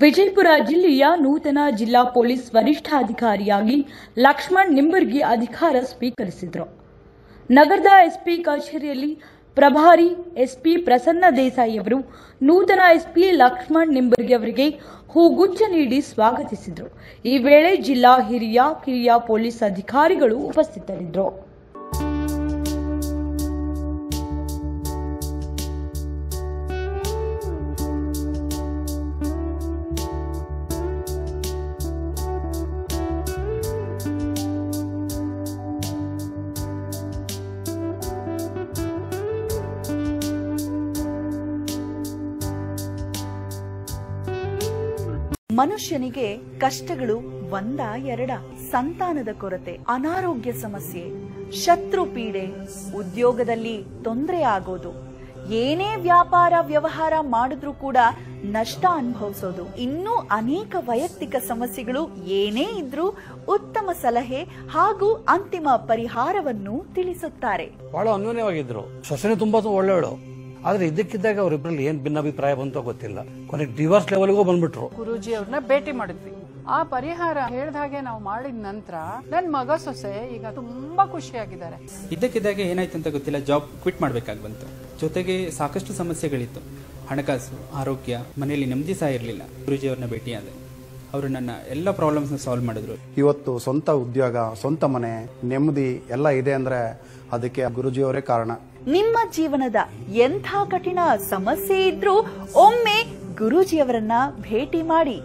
ವಿಜಯಪುರ ಜಿಲ್ಲೆಯ ನೂತನ ಜಿಲ್ಲಾ ಪೊಲೀಸ್ ವರಿಷ್ಠಾಧಿಕಾರಿಯಾಗಿ ಲಕ್ಷ್ಮಣ್ ನಿಂಬರ್ಗಿ ಅಧಿಕಾರ ಸ್ವೀಕರಿಸಿದರು. ನಗರದ ಎಸ್ಪಿ ಕಚೇರಿಯಲ್ಲಿ ಪ್ರಭಾರಿ ಎಸ್ಪಿ ಪ್ರಸನ್ನ ದೇಸಾಯಿ ಅವರು ನೂತನ ಎಸ್ಪಿ ಲಕ್ಷ್ಮಣ್ ನಿಂಬರ್ಗಿ ಅವರಿಗೆ ಹೂಗುಚ್ಛ ನೀಡಿ ಸ್ವಾಗತಿಸಿದರು. ಈ ವೇಳೆ ಜಿಲ್ಲಾ ಕಿರಿಯ ಪೊಲೀಸ್ ಅಧಿಕಾರಿಗಳು ಉಪಸ್ಥಿತರಿದ್ದರು. ಮನುಷ್ಯನಿಗೆ ಕಷ್ಟಗಳು ಒಂದ ಎರಡ, ಸಂತಾನದ ಕೊರತೆ, ಅನಾರೋಗ್ಯ ಸಮಸ್ಯೆ, ಶತ್ರು ಪೀಡೆ, ಉದ್ಯೋಗದಲ್ಲಿ ತೊಂದರೆ ಆಗೋದು, ಏನೇ ವ್ಯಾಪಾರ ವ್ಯವಹಾರ ಮಾಡಿದ್ರೂ ಕೂಡ ನಷ್ಟ ಅನುಭವಿಸೋದು, ಇನ್ನೂ ಅನೇಕ ವೈಯಕ್ತಿಕ ಸಮಸ್ಯೆಗಳು ಏನೇ ಇದ್ರೂ ಉತ್ತಮ ಸಲಹೆ ಹಾಗೂ ಅಂತಿಮ ಪರಿಹಾರವನ್ನು ತಿಳಿಸುತ್ತಾರೆ. ಬಹಳ ಅನ್ಯೋನ್ಯವಾಗಿದ್ರು. ಸೊಸೆನೇ ತುಂಬಾ ಒಳ್ಳೆಯವಳು. ಆದ್ರೆ ಇದಕ್ಕಿದ್ದಾಗ ಅವರಿಬ್ಬರಲ್ಲಿ ಏನ್ ಭಿನ್ನಾಭಿಪ್ರಾಯ ಬಂತೋ ಗೊತ್ತಿಲ್ಲ. ಕೊನೆಗೆ ಡಿವೋರ್ಸ್ ಲೆವೆಲ್ಗೂ ಬಂದ್ಬಿಟ್ರು. ಗುರೂಜಿ ಅವ್ರನ್ನ ಭೇಟಿ ಮಾಡಿದ್ವಿ. ಆ ಪರಿಹಾರ ಹೇಳಿದ ಹಾಗೆ ನಾವು ಮಾಡಿದ ನಂತರ ನನ್ ಮಗ ಸೊಸೆ ಈಗ ತುಂಬಾ ಖುಷಿಯಾಗಿದ್ದಾರೆ. ಇದ್ದಕ್ಕಿದ್ದಾಗೆ ಏನಾಯ್ತು ಅಂತ ಗೊತ್ತಿಲ್ಲ, ಜಾಬ್ ಕ್ವಿಟ್ ಮಾಡ್ಬೇಕಾಗಿ ಬಂತು. ಜೊತೆಗೆ ಸಾಕಷ್ಟು ಸಮಸ್ಯೆಗಳಿತ್ತು, ಹಣಕಾಸು, ಆರೋಗ್ಯ, ಮನೆಯಲ್ಲಿ ನೆಮ್ಮದಿ ಸಹ ಇರಲಿಲ್ಲ. ಗುರೂಜಿ ಅವ್ರನ್ನ ಭೇಟಿಯಾದೆ, ಅವರು ನನ್ನ ಎಲ್ಲ ಪ್ರಾಬ್ಲಮ್ಸ್ ಸಾಲ್ವ್ ಮಾಡಿದ್ರು. ಇವತ್ತು ಸ್ವಂತ ಉದ್ಯೋಗ, ಸ್ವಂತ ಮನೆ, ನೆಮ್ಮದಿ ಎಲ್ಲ ಇದೆ ಅಂದ್ರೆ ಅದಕ್ಕೆ ಗುರೂಜಿಯವರೇ ಕಾರಣ. ನಿಮ್ಮ ಜೀವನದ ಎಂಥ ಕಠಿಣ ಸಮಸ್ಯೆ ಇದ್ರೂ ಒಮ್ಮೆ ಗುರೂಜಿಯವರನ್ನ ಭೇಟಿ ಮಾಡಿ.